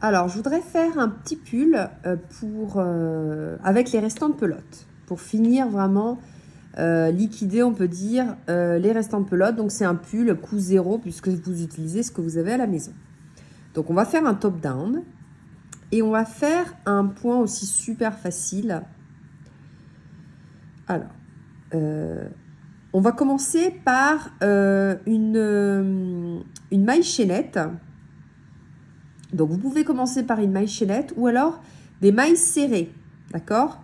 Alors, je voudrais faire un petit pull avec les restants de pelote. Pour finir vraiment liquider, on peut dire, les restants de pelote. Donc, c'est un pull coût zéro puisque vous utilisez ce que vous avez à la maison. Donc, on va faire un top down. Et on va faire un point aussi super facile. Alors, on va commencer par une maille chaînette. Donc, vous pouvez commencer par une maille chaînette ou alors des mailles serrées. D'accord?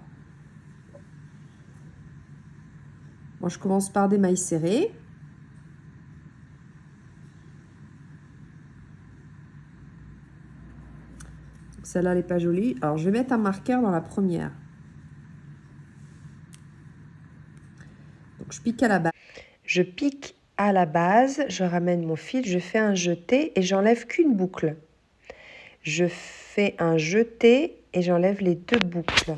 Moi, je commence par des mailles serrées. Celle-là, elle n'est pas jolie. Alors, je vais mettre un marqueur dans la première. Donc, je pique à la base. Je pique à la base, je ramène mon fil, je fais un jeté et j'enlève qu'une boucle. Je fais un jeté et j'enlève les deux boucles.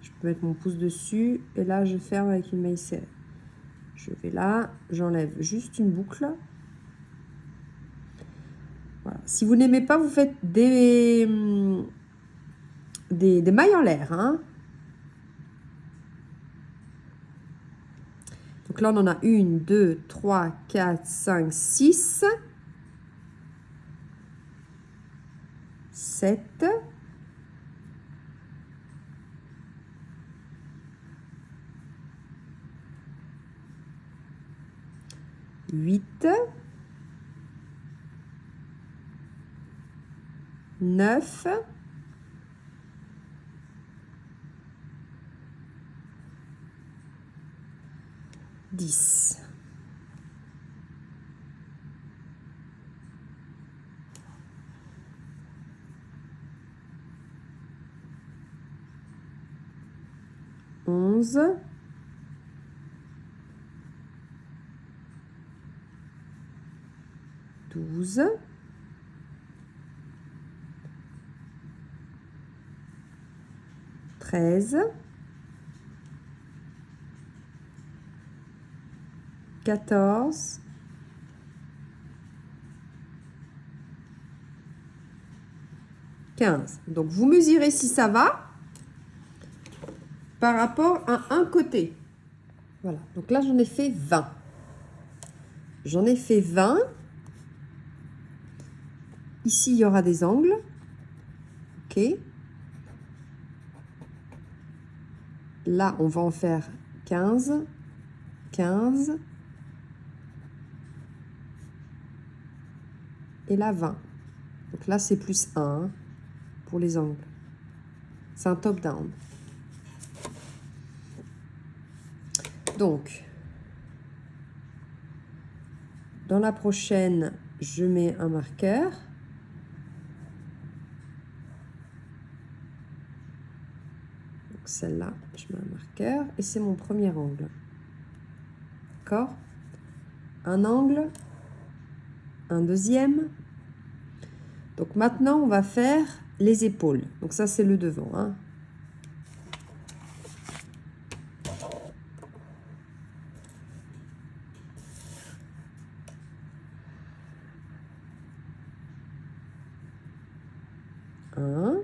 Je peux mettre mon pouce dessus et là, je ferme avec une maille serrée. Je vais là, j'enlève juste une boucle. Voilà. Si vous n'aimez pas, vous faites des mailles en l'air. Hein. Donc là, on en a 1, 2, 3, 4, 5, 6, 7, 8, 9, 10. Onze, 12, 13, 14, 15. Donc, vous mesurez si ça va par rapport à un côté. Voilà. Donc là, j'en ai fait 20. J'en ai fait 20. Ici, il y aura des angles. OK. Là, on va en faire 15, 15. Et là, 20. Donc là, c'est plus 1 pour les angles. C'est un top-down. Donc, dans la prochaine, je mets un marqueur. Donc celle-là, je mets un marqueur. Et c'est mon premier angle. D'accord? Un angle. Un deuxième. Donc maintenant, on va faire les épaules. Donc ça, c'est le devant. Hein. Un.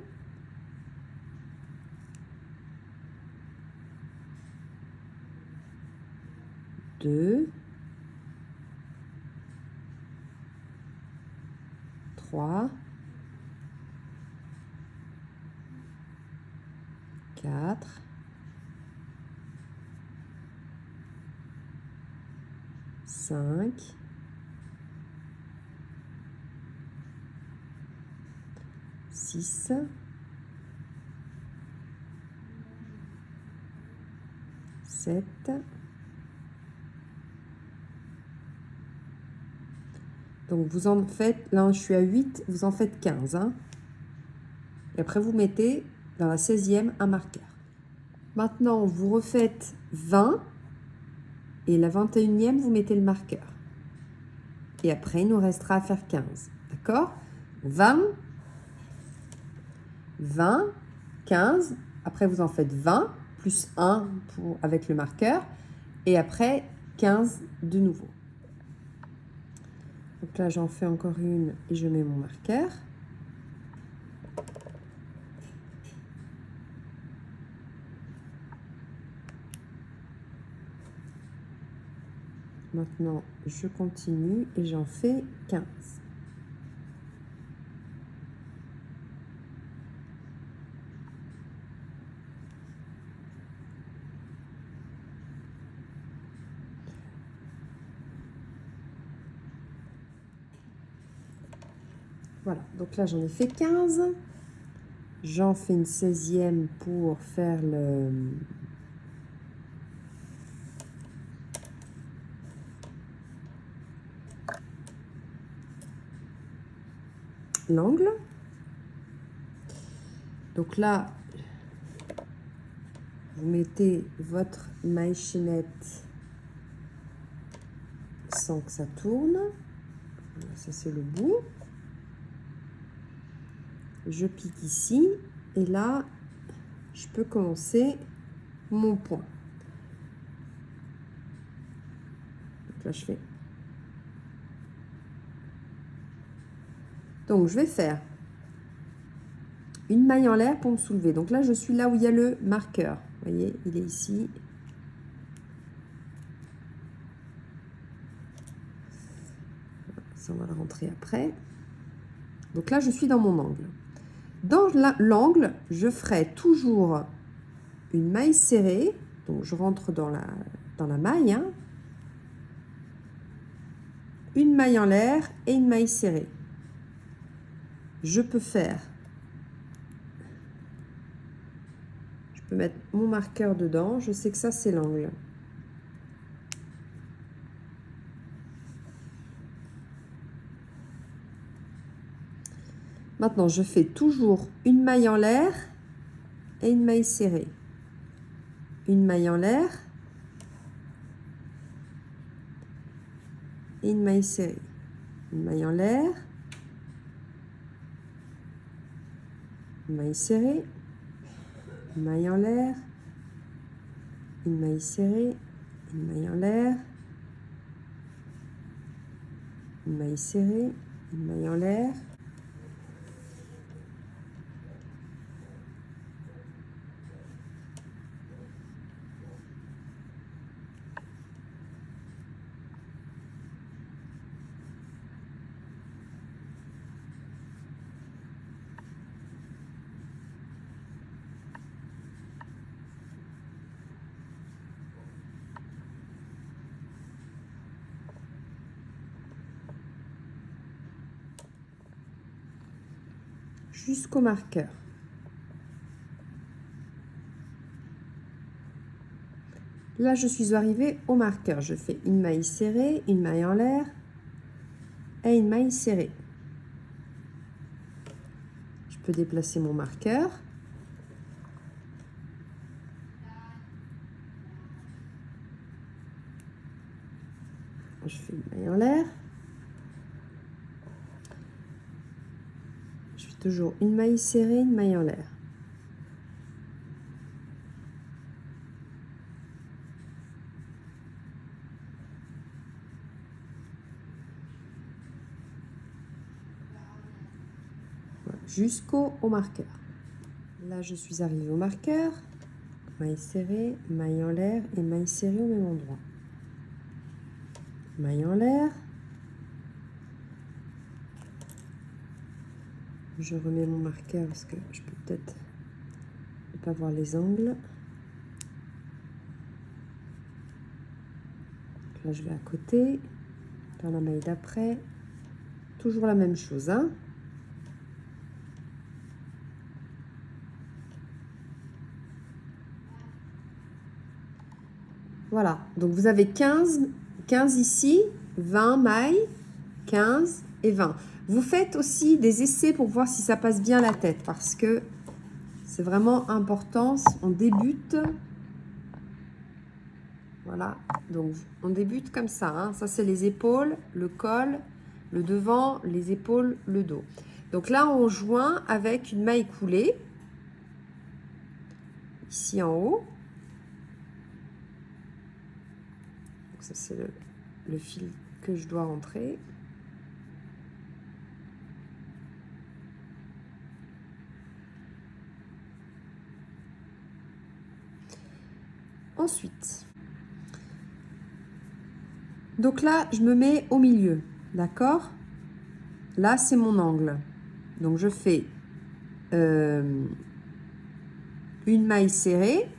Deux. 3, 4, 5, 6, 7, 8. Donc vous en faites, là je suis à 8, vous en faites 15. Hein. Et après, vous mettez dans la 16e un marqueur. Maintenant, vous refaites 20 et la 21e, vous mettez le marqueur. Et après, il nous restera à faire 15. D'accord? 20, 20, 15. Après, vous en faites 20 plus 1 avec le marqueur. Et après, 15 de nouveau. Donc là, j'en fais encore une et je mets mon marqueur. Maintenant, je continue et j'en fais 15. Voilà, donc là, j'en ai fait 15. J'en fais une 16e pour faire l'angle. Donc là, vous mettez votre maille chaînette sans que ça tourne. Voilà, ça, c'est le bout. Je pique ici et là, je peux commencer mon point. Donc là, je fais. Donc, je vais faire une maille en l'air pour me soulever. Donc là, je suis là où il y a le marqueur. Vous voyez, il est ici. Ça, on va le rentrer après. Donc là, je suis dans mon angle. Dans l'angle, je ferai toujours une maille serrée. Donc, je rentre dans la maille. Hein. Une maille en l'air et une maille serrée. Je peux faire... Je peux mettre mon marqueur dedans. Je sais que ça, c'est l'angle. Maintenant, je fais toujours une maille en l'air et une maille serrée. Une maille en l'air et une maille serrée. Une maille en l'air, une maille serrée, une maille en l'air, une maille serrée, une maille en l'air, une maille serrée, une maille en l'air. Jusqu'au marqueur. Là, je suis arrivée au marqueur. Je fais une maille serrée, une maille en l'air et une maille serrée. Je peux déplacer mon marqueur. Je fais une maille en l'air. Je fais toujours une maille serrée, une maille en l'air. Voilà, jusqu'au marqueur. Là, je suis arrivée au marqueur. Maille serrée, maille en l'air et maille serrée au même endroit. Maille en l'air. Je remets mon marqueur parce que je peux peut-être ne pas voir les angles. Là, je vais à côté, dans la maille d'après. Toujours la même chose, hein. Voilà, donc vous avez 15 ici, 20 mailles, 15 et 20. Vous faites aussi des essais pour voir si ça passe bien la tête, parce que c'est vraiment important. On débute. Voilà, donc on débute comme ça. Hein. Ça, c'est les épaules, le col, le devant, les épaules, le dos. Donc là, on joint avec une maille coulée. Ici en haut. Donc ça, c'est le fil que je dois rentrer. Ensuite, donc là, je me mets au milieu, d'accord? Là, c'est mon angle. Donc, je fais une maille serrée.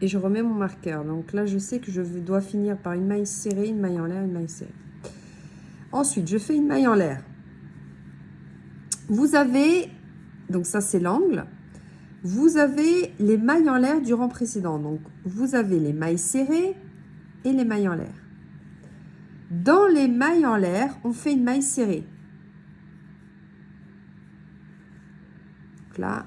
Et je remets mon marqueur. Donc là, je sais que je dois finir par une maille serrée, une maille en l'air, une maille serrée. Ensuite, je fais une maille en l'air. Vous avez, donc ça c'est l'angle, vous avez les mailles en l'air du rang précédent. Donc vous avez les mailles serrées et les mailles en l'air. Dans les mailles en l'air, on fait une maille serrée. Donc là,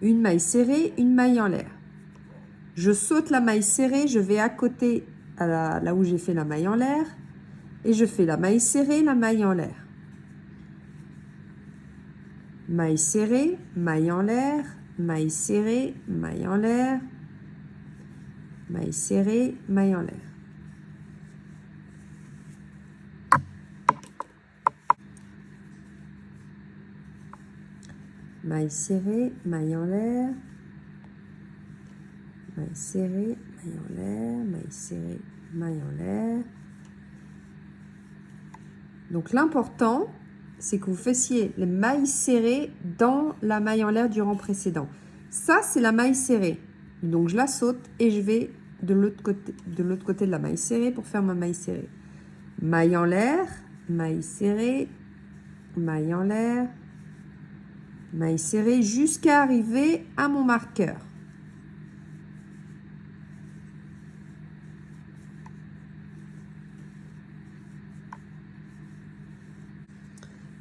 une maille serrée, une maille en l'air. Je saute la maille serrée, je vais à côté, là où j'ai fait la maille en l'air, et je fais la maille serrée, la maille en l'air. Maille serrée, maille en l'air, maille serrée, maille en l'air, maille serrée, maille en l'air. Maille serrée, maille en l'air, maille serrée, maille en l'air, maille serrée, maille en l'air. Donc l'important, c'est que vous fassiez les mailles serrées dans la maille en l'air du rang précédent. Ça, c'est la maille serrée. Donc je la saute et je vais de l'autre côté de la maille serrée pour faire ma maille serrée. Maille en l'air, maille serrée, maille en l'air, maille serrée jusqu'à arriver à mon marqueur.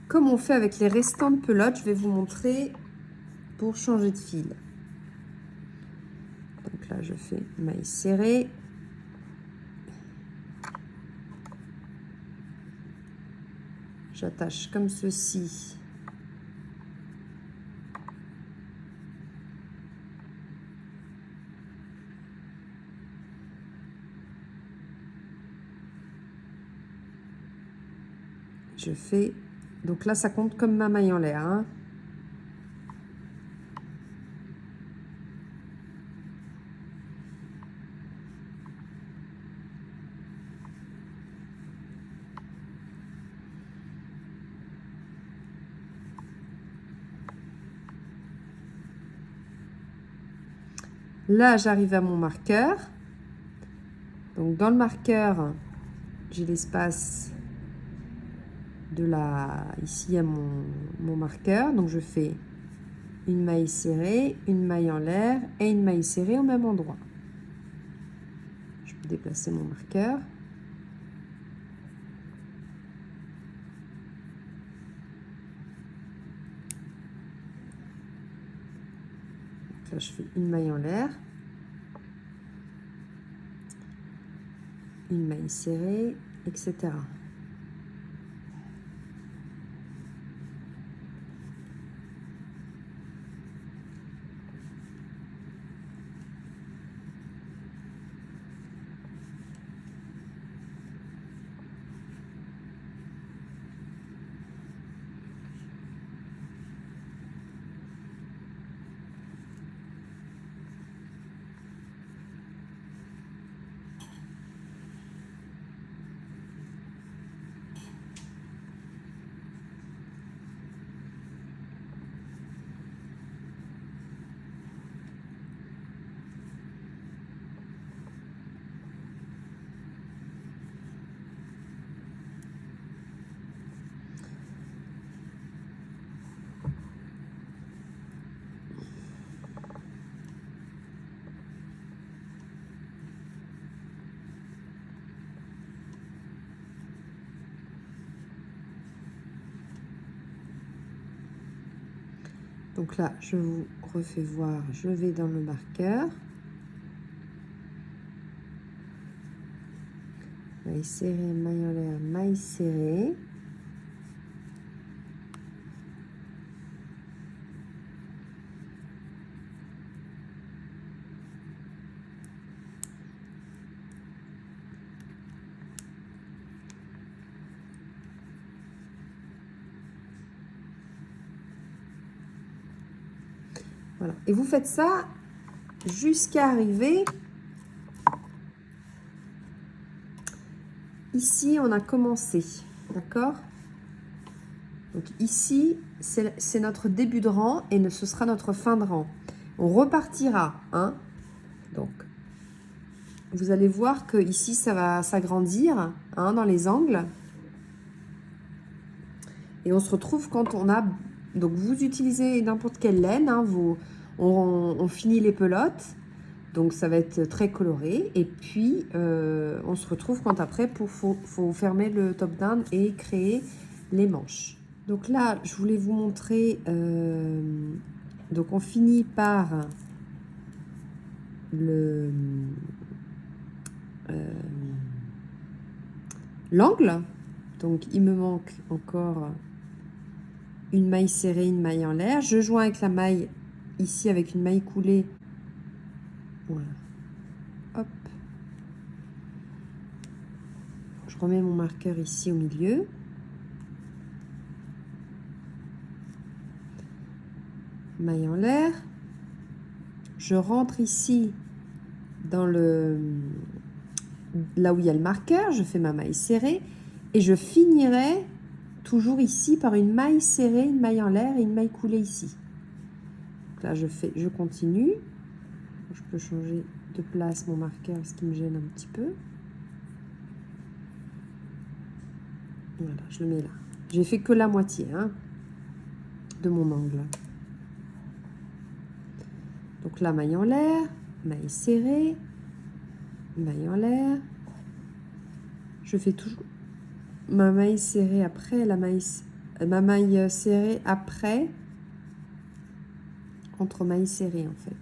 Comme on fait avec les restants de pelote, je vais vous montrer pour changer de fil. Donc là, je fais maille serrée. J'attache comme ceci. Je fais, donc là ça compte comme ma maille en l'air. Hein. Là j'arrive à mon marqueur. Donc dans le marqueur, j'ai l'espace de la, ici il y a mon marqueur. Donc je fais une maille serrée, une maille en l'air et une maille serrée au même endroit. Je peux déplacer mon marqueur. Donc là, je fais une maille en l'air, une maille serrée, etc. Donc là, je vous refais voir, je vais dans le marqueur. Maille serrée, maille en l'air, maille serrée. Voilà. Et vous faites ça jusqu'à arriver ici. On a commencé, d'accord? Donc ici, c'est notre début de rang et ce sera notre fin de rang. On repartira, hein? Donc, vous allez voir que ici, ça va s'agrandir, hein, dans les angles. Et on se retrouve quand on a... Donc, vous utilisez n'importe quelle laine, hein, on finit les pelotes. Donc, ça va être très coloré. Et puis, on se retrouve quand après, faut fermer le top down et créer les manches. Donc là, je voulais vous montrer... donc, on finit par l'angle. Donc, il me manque encore une maille serrée, une maille en l'air. Je joins avec la maille ici avec une maille coulée. Voilà. Hop. Je remets mon marqueur ici au milieu. Maille en l'air. Je rentre ici dans là où il y a le marqueur. Je fais ma maille serrée et je finirai toujours ici par une maille serrée, une maille en l'air et une maille coulée ici. Donc là, je continue. Je peux changer de place mon marqueur, ce qui me gêne un petit peu. Voilà, je le mets là. J'ai fait que la moitié, hein, de mon angle. Donc là, maille en l'air, maille serrée, maille en l'air. Je fais toujours ma maille serrée après, ma maille serrée après, entre mailles serrées en fait.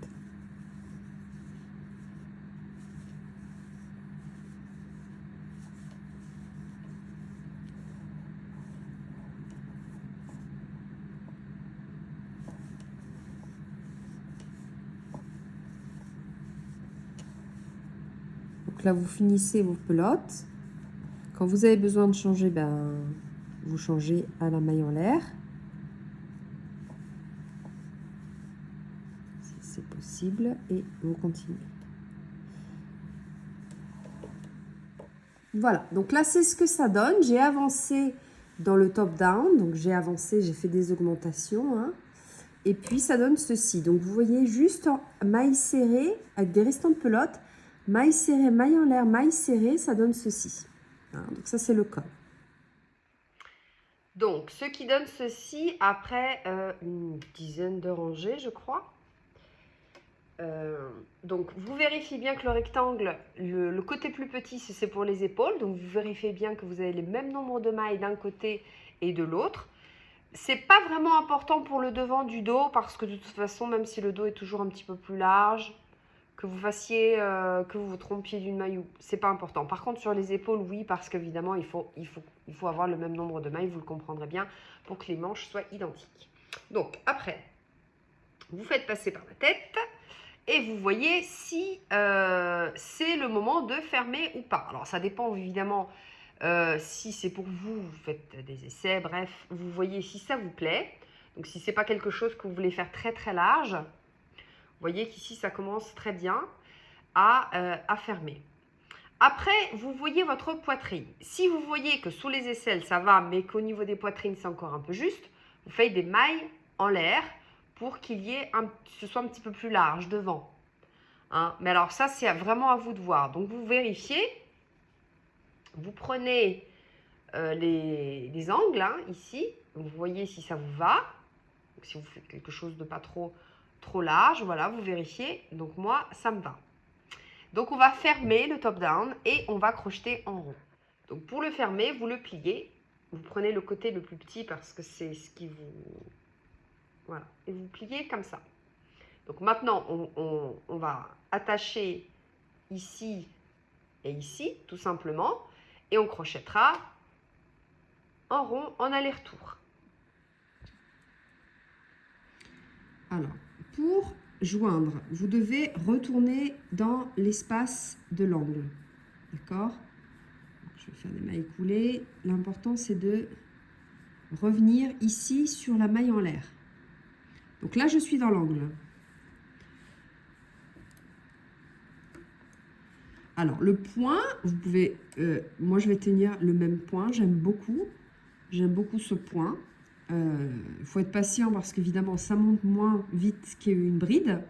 Donc là, vous finissez vos pelotes. Quand vous avez besoin de changer, ben, vous changez à la maille en l'air. Si c'est possible. Et vous continuez. Voilà. Donc là, c'est ce que ça donne. J'ai avancé dans le top down. Donc j'ai avancé, j'ai fait des augmentations. Hein. Et puis, ça donne ceci. Donc, vous voyez juste en maille serrée avec des restants de pelote. Maille serrée, maille en l'air, maille serrée, ça donne ceci. Hein, donc, ça, c'est le col. Donc, ce qui donne ceci après une dizaine de rangées, je crois. Donc, vous vérifiez bien que le rectangle, le côté plus petit, c'est pour les épaules. Donc, vous vérifiez bien que vous avez les mêmes nombres de mailles d'un côté et de l'autre. C'est pas vraiment important pour le devant du dos parce que de toute façon, même si le dos est toujours un petit peu plus large, que vous fassiez, que vous vous trompiez d'une maille, c'est pas important. Par contre, sur les épaules, oui, parce qu'évidemment, il faut avoir le même nombre de mailles, vous le comprendrez bien, pour que les manches soient identiques. Donc, après, vous faites passer par la tête et vous voyez si c'est le moment de fermer ou pas. Alors, ça dépend évidemment. Si c'est pour vous, vous faites des essais, bref, vous voyez si ça vous plaît. Donc, si ce n'est pas quelque chose que vous voulez faire très très large, vous voyez qu'ici, ça commence très bien à fermer. Après, vous voyez votre poitrine. Si vous voyez que sous les aisselles, ça va, mais qu'au niveau des poitrines, c'est encore un peu juste, vous faites des mailles en l'air pour qu'il y ait ce soit un petit peu plus large devant. Hein, mais alors ça, c'est vraiment à vous de voir. Donc, vous vérifiez. Vous prenez les angles, hein, ici. Vous voyez si ça vous va. Donc, si vous faites quelque chose de pas trop large, voilà, vous vérifiez. Donc, moi, ça me va. Donc, on va fermer le top down et on va crocheter en rond. Donc, pour le fermer, vous le pliez. Vous prenez le côté le plus petit parce que c'est ce qui vous... Voilà, et vous pliez comme ça. Donc maintenant, on va attacher ici et ici, tout simplement, et on crochettera en rond en aller-retour. Alors, pour joindre, vous devez retourner dans l'espace de l'angle. D'accord? Je vais faire des mailles coulées. L'important, c'est de revenir ici sur la maille en l'air. Donc là, je suis dans l'angle. Alors, le point, vous pouvez... moi, je vais tenir le même point. J'aime beaucoup ce point. Il faut être patient parce qu'évidemment, ça monte moins vite qu'une bride.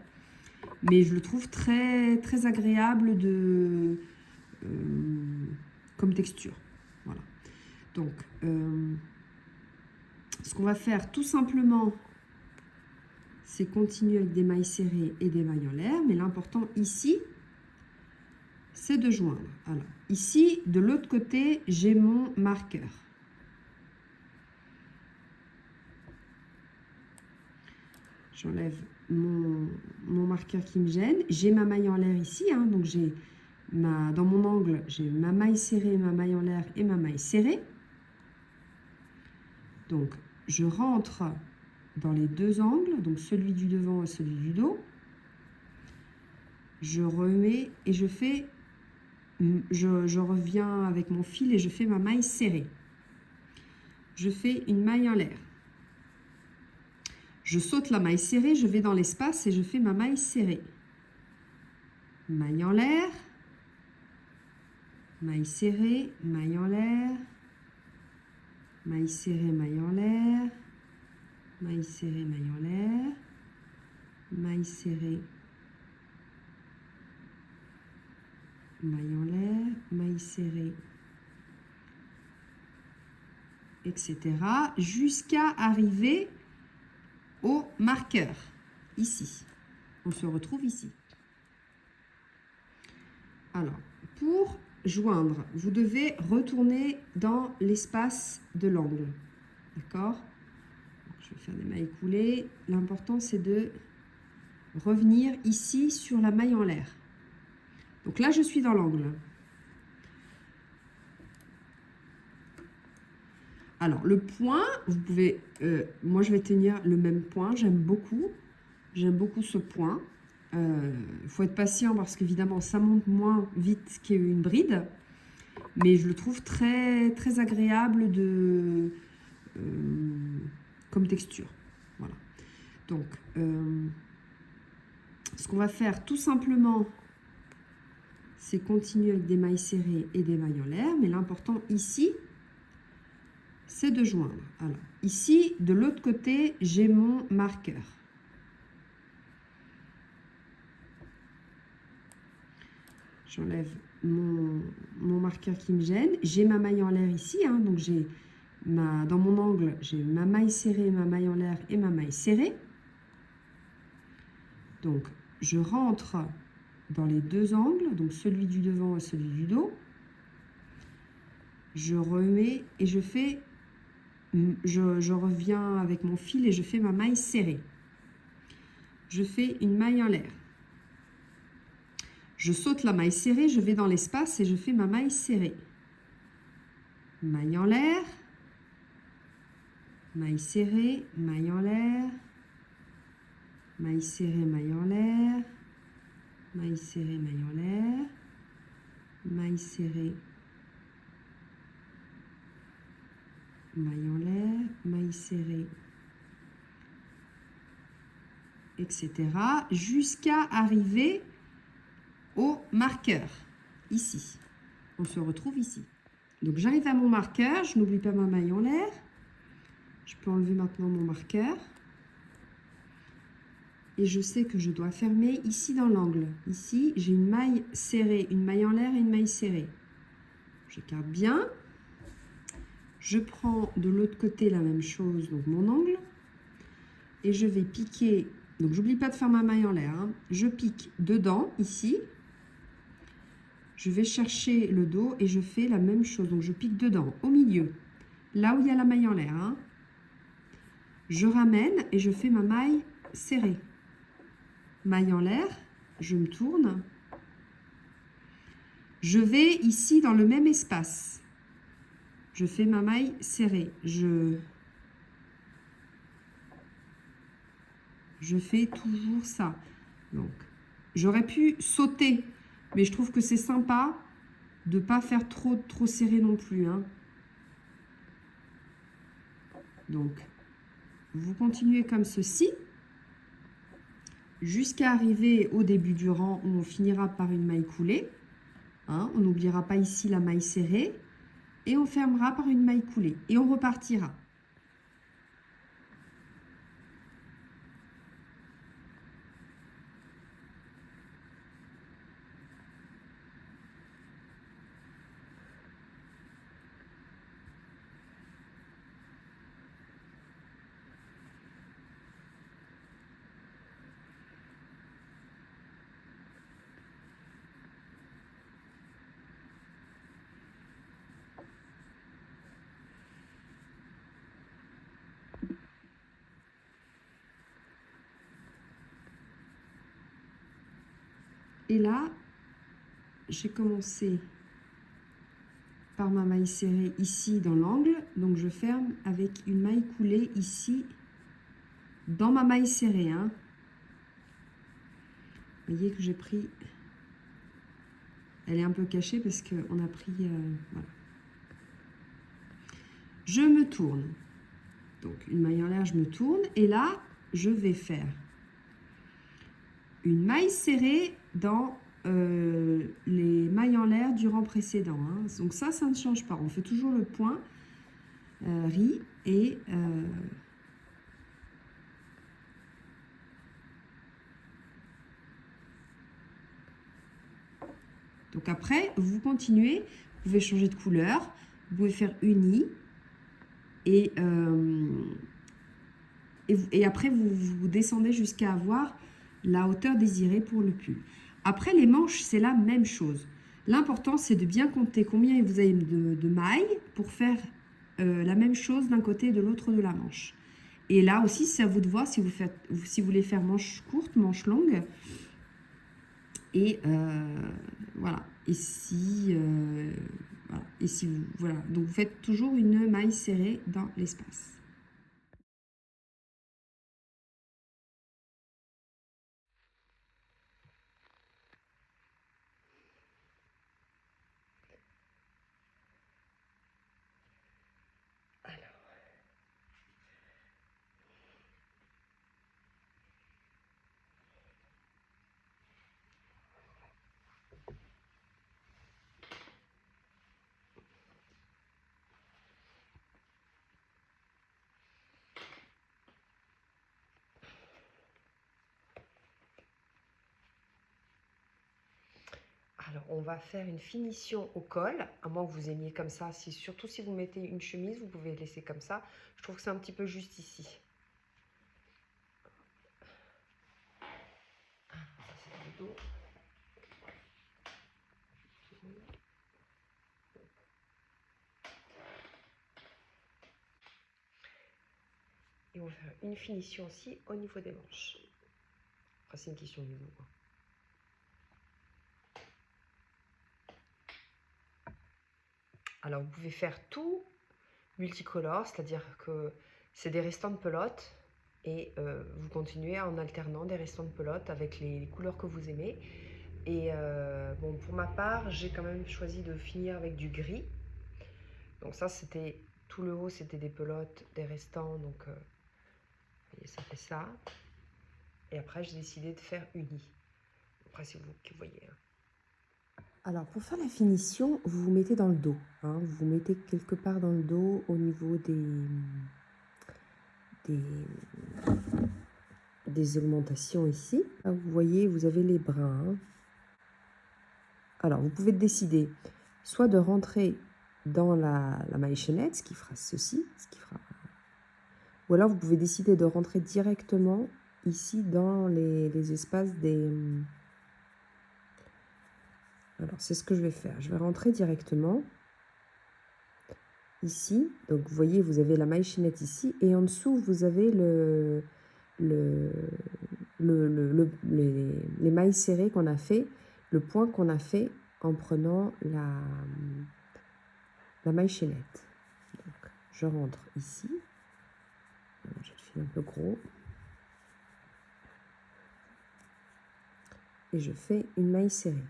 Mais je le trouve très, très agréable comme texture. Voilà. Donc, ce qu'on va faire tout simplement, c'est continuer avec des mailles serrées et des mailles en l'air. Mais l'important ici, c'est de joindre. Alors, ici, de l'autre côté, j'ai mon marqueur. J'enlève mon marqueur qui me gêne. J'ai ma maille en l'air ici, hein, donc dans mon angle, j'ai ma maille serrée, ma maille en l'air et ma maille serrée. Donc, je rentre dans les deux angles, donc celui du devant et celui du dos. Je remets et je reviens avec mon fil et je fais ma maille serrée. Je fais une maille en l'air. Je saute la maille serrée, je vais dans l'espace et je fais ma maille serrée. Maille en l'air, maille serrée, maille en l'air, maille serrée, maille en l'air, maille serrée, maille en l'air, maille serrée, maille en l'air, maille serrée, etc. jusqu'à arriver au marqueur, ici. On se retrouve ici. Alors, pour joindre, vous devez retourner dans l'espace de l'angle. D'accord? Je vais faire des mailles coulées. L'important, c'est de revenir ici sur la maille en l'air. Donc là, je suis dans l'angle. Alors, le point, vous pouvez... moi, je vais tenir le même point. J'aime beaucoup ce point. Il faut être patient parce qu'évidemment, ça monte moins vite qu'une bride. Mais je le trouve très, très agréable comme texture. Voilà. Donc, ce qu'on va faire tout simplement, c'est continuer avec des mailles serrées et des mailles en l'air. Mais l'important ici, c'est de joindre. Alors, ici, de l'autre côté, j'ai mon marqueur. J'enlève mon marqueur qui me gêne. J'ai ma maille en l'air ici, hein, donc dans mon angle, j'ai ma maille serrée, ma maille en l'air et ma maille serrée. Donc, je rentre dans les deux angles, donc celui du devant et celui du dos. Je remets et je reviens avec mon fil et je fais ma maille serrée. Je fais une maille en l'air. Je saute la maille serrée, je vais dans l'espace et je fais ma maille serrée. Maille en l'air, maille serrée, maille en l'air, maille serrée, maille en l'air, maille serrée, maille en l'air, maille serrée, maille en l'air, maille serrée, etc. jusqu'à arriver au marqueur, ici. On se retrouve ici. Donc j'arrive à mon marqueur, je n'oublie pas ma maille en l'air. Je peux enlever maintenant mon marqueur. Et je sais que je dois fermer ici dans l'angle. Ici, j'ai une maille serrée, une maille en l'air et une maille serrée. J'écarte bien. Je prends de l'autre côté la même chose, donc mon angle. Et je vais piquer, donc j'oublie pas de faire ma maille en l'air. Hein. Je pique dedans, ici. Je vais chercher le dos et je fais la même chose. Donc je pique dedans, au milieu, là où il y a la maille en l'air. Hein. Je ramène et je fais ma maille serrée. Maille en l'air, je me tourne. Je vais ici dans le même espace. Je fais ma maille serrée. Je fais toujours ça. Donc, j'aurais pu sauter, mais je trouve que c'est sympa de ne pas faire trop serré non plus, hein. Donc, vous continuez comme ceci, jusqu'à arriver au début du rang où on finira par une maille coulée. Hein, on n'oubliera pas ici la maille serrée. Et on fermera par une maille coulée. Et on repartira. Et là, j'ai commencé par ma maille serrée ici dans l'angle. Donc, je ferme avec une maille coulée ici dans ma maille serrée, hein. Vous voyez que j'ai pris... Elle est un peu cachée parce qu'on a pris... voilà. Je me tourne. Donc, une maille en l'air, je me tourne. Et là, je vais faire une maille serrée dans les mailles en l'air du rang précédent, hein. Donc ça ne change pas. On fait toujours le point riz et donc après, vous continuez. Vous pouvez changer de couleur. Vous pouvez faire uni et après, vous descendez jusqu'à avoir la hauteur désirée pour le pull. Après, les manches, c'est la même chose. L'important, c'est de bien compter combien vous avez de mailles pour faire la même chose d'un côté et de l'autre de la manche. Et là aussi, c'est à vous de voir si vous voulez faire manche courte, manche longue. Et voilà. Et si, voilà. Et si vous, voilà. Donc, vous faites toujours une maille serrée dans l'espace. Alors, on va faire une finition au col, à moins que vous aimiez comme ça. Surtout si vous mettez une chemise, vous pouvez laisser comme ça. Je trouve que c'est un petit peu juste ici. Ça, c'est le dos. Et on va faire une finition aussi au niveau des manches. Après, c'est une question de niveau. Alors, vous pouvez faire tout multicolore, c'est-à-dire que c'est des restants de pelote et vous continuez en alternant des restants de pelote avec les couleurs que vous aimez. Et bon, pour ma part, j'ai quand même choisi de finir avec du gris. Donc ça, c'était tout le haut, c'était des pelotes, des restants, donc vous voyez, ça fait ça. Et après, j'ai décidé de faire uni. Après, c'est vous qui voyez, hein. Alors, pour faire la finition, vous vous mettez dans le dos, hein. Vous vous mettez quelque part dans le dos au niveau des augmentations ici. Là, vous voyez, vous avez les brins, hein. Alors, vous pouvez décider soit de rentrer dans la maille chaînette, ce qui fera ceci, ou alors vous pouvez décider de rentrer directement ici dans les espaces des... Alors, c'est ce que je vais faire. Je vais rentrer directement. ici. Donc, vous voyez, vous avez la maille chaînette ici. Et en dessous, vous avez les mailles serrées qu'on a fait, le point qu'on a fait en prenant la maille chaînette. Donc, je rentre ici. Je le fais un peu gros. Et je fais une maille serrée.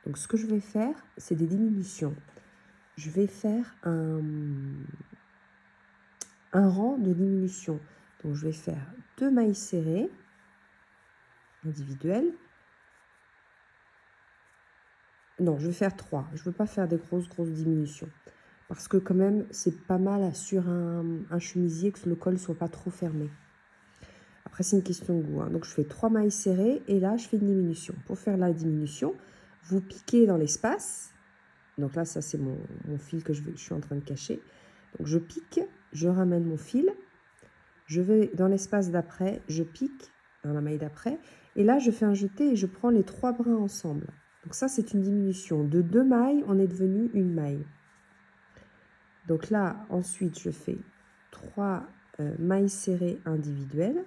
Donc, ce que je vais faire, c'est des diminutions. Je vais faire un rang de diminution. Donc, je vais faire 2 mailles serrées individuelles. Non, je vais faire 3. Je ne veux pas faire des grosses diminutions. Parce que quand même, c'est pas mal sur un chemisier que le col ne soit pas trop fermé. Après, c'est une question de goût. Hein. Donc, je fais 3 mailles serrées et là, je fais une diminution. Pour faire la diminution, vous piquez dans l'espace. Donc là, ça, c'est mon fil que je suis en train de cacher. Donc, je pique, je ramène mon fil. Je vais dans l'espace d'après, je pique dans la maille d'après. Et là, je fais un jeté et je prends les 3 brins ensemble. Donc ça, c'est une diminution. De 2 mailles, on est devenu une maille. Donc là, ensuite, je fais 3 mailles serrées individuelles.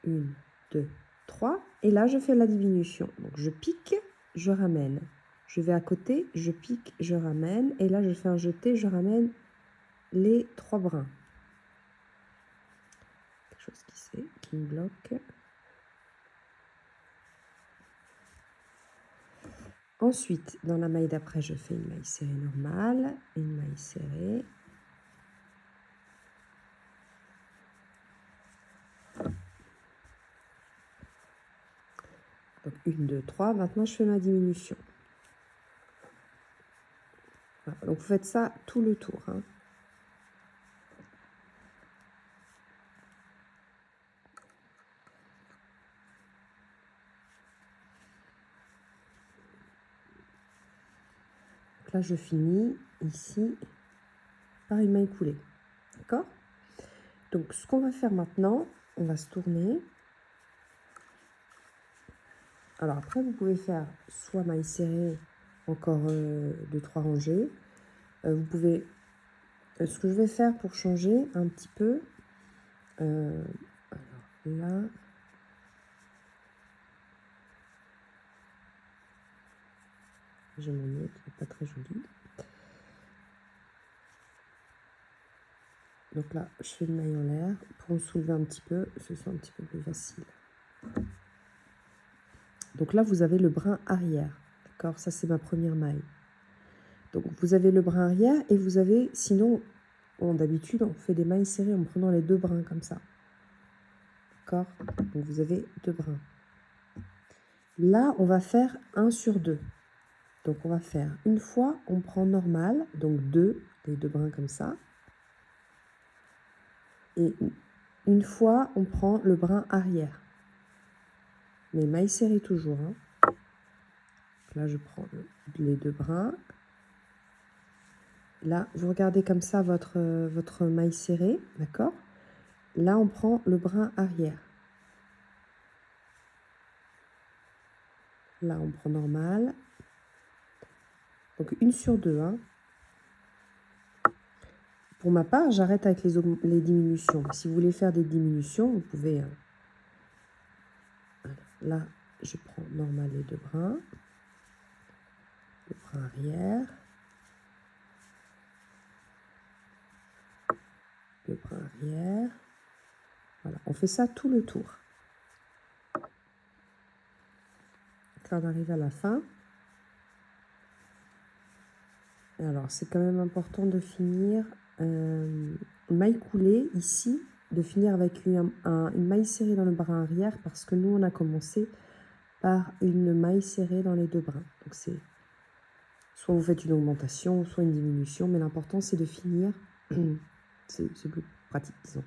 Une, 2, 3. Et là, je fais la diminution. Donc, je pique, je ramène. Je vais à côté, je pique, je ramène. Et là, je fais un jeté, je ramène les 3 brins. Quelque chose qui me bloque. Ensuite, dans la maille d'après, je fais une maille serrée normale, une maille serrée. Donc, 1, 2, 3. Maintenant, je fais ma diminution. Voilà. Donc, vous faites ça tout le tour. Hein. Donc là, je finis ici par une maille coulée. D'accord? Donc, ce qu'on va faire maintenant, on va se tourner. Alors, après, vous pouvez faire soit maille serrée, encore 2-3 rangées. Vous pouvez... ce que je vais faire pour changer un petit peu... alors là... J'ai mon nœud qui n'est pas très joli. Donc là, je fais une maille en l'air pour me soulever un petit peu, ce soit un petit peu plus facile. Donc là, vous avez le brin arrière. D'accord? Ça, c'est ma première maille. Donc, vous avez le brin arrière et vous avez, sinon, d'habitude, on fait des mailles serrées en prenant les 2 brins comme ça. D'accord? Donc, vous avez 2 brins. Là, on va faire 1 sur 2. Donc, on va faire une fois, on prend normal, donc 2, les 2 brins comme ça. Et une fois, on prend le brin arrière. Mais maille serrée toujours. Hein. Là, je prends les 2 brins. Là, vous regardez comme ça votre maille serrée, d'accord? Là, on prend le brin arrière. Là, on prend normal. Donc, 1 sur 2. Hein. Pour ma part, j'arrête avec les diminutions. Si vous voulez faire des diminutions, vous pouvez... Là, je prends normal les 2 brins. Le brin arrière. Le brin arrière. Voilà, on fait ça tout le tour. Là, on arrive à la fin. Alors, c'est quand même important de finir maille coulée ici, de finir avec une maille serrée dans le brin arrière parce que nous, on a commencé par une maille serrée dans les 2 brins. Donc, c'est soit vous faites une augmentation, soit une diminution, mais l'important, c'est de finir. C'est plus pratique, disons.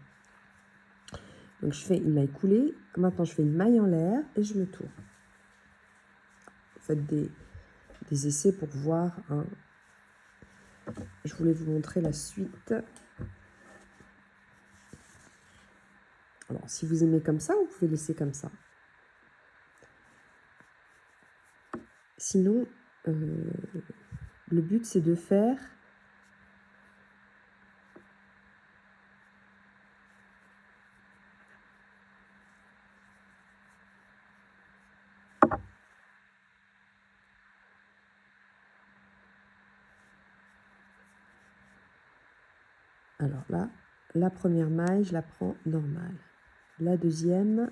Donc je fais une maille coulée, maintenant je fais une maille en l'air et je me tourne. Vous faites des essais pour voir, hein. Je voulais vous montrer la suite. Alors si vous aimez comme ça, vous pouvez laisser comme ça. Sinon, le but c'est de faire alors là, la première maille, je la prends normale. La deuxième,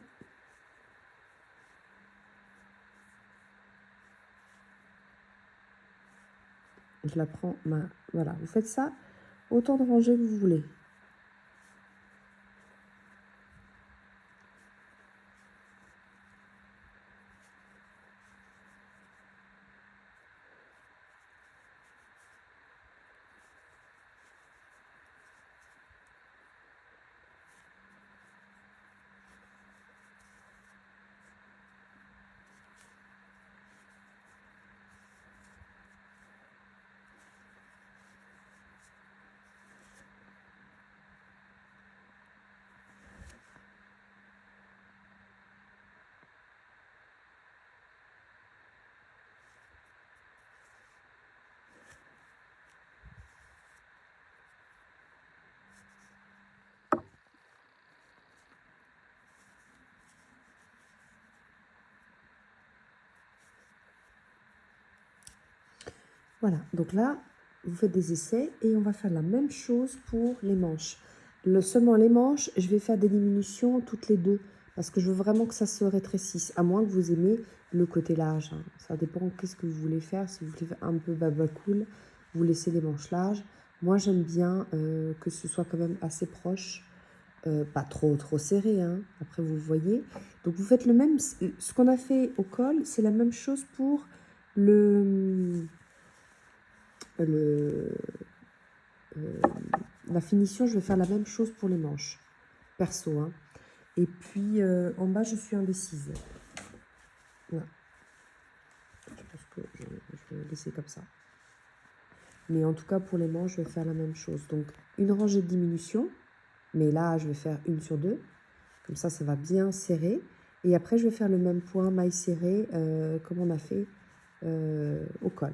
je la prends voilà, vous faites ça autant de rangées que vous voulez. Voilà, donc là, vous faites des essais et on va faire la même chose pour les manches. Seulement les manches, je vais faire des diminutions toutes les deux parce que je veux vraiment que ça se rétrécisse, à moins que vous aimez le côté large, hein. Ça dépend qu'est-ce que vous voulez faire. Si vous voulez faire un peu baba cool, vous laissez les manches larges. Moi, j'aime bien que ce soit quand même assez proche, pas trop serré, hein. Après, vous voyez. Donc, vous faites le même. Ce qu'on a fait au col, c'est la même chose pour la finition. Je vais faire la même chose pour les manches, perso, hein. Et puis, en bas, je suis indécise. Voilà. Je pense que je vais laisser comme ça. Mais en tout cas, pour les manches, je vais faire la même chose. Donc, une rangée de diminution. Mais là, je vais faire une sur deux. Comme ça va bien serrer. Et après, je vais faire le même point, maille serrée, comme on a fait au col.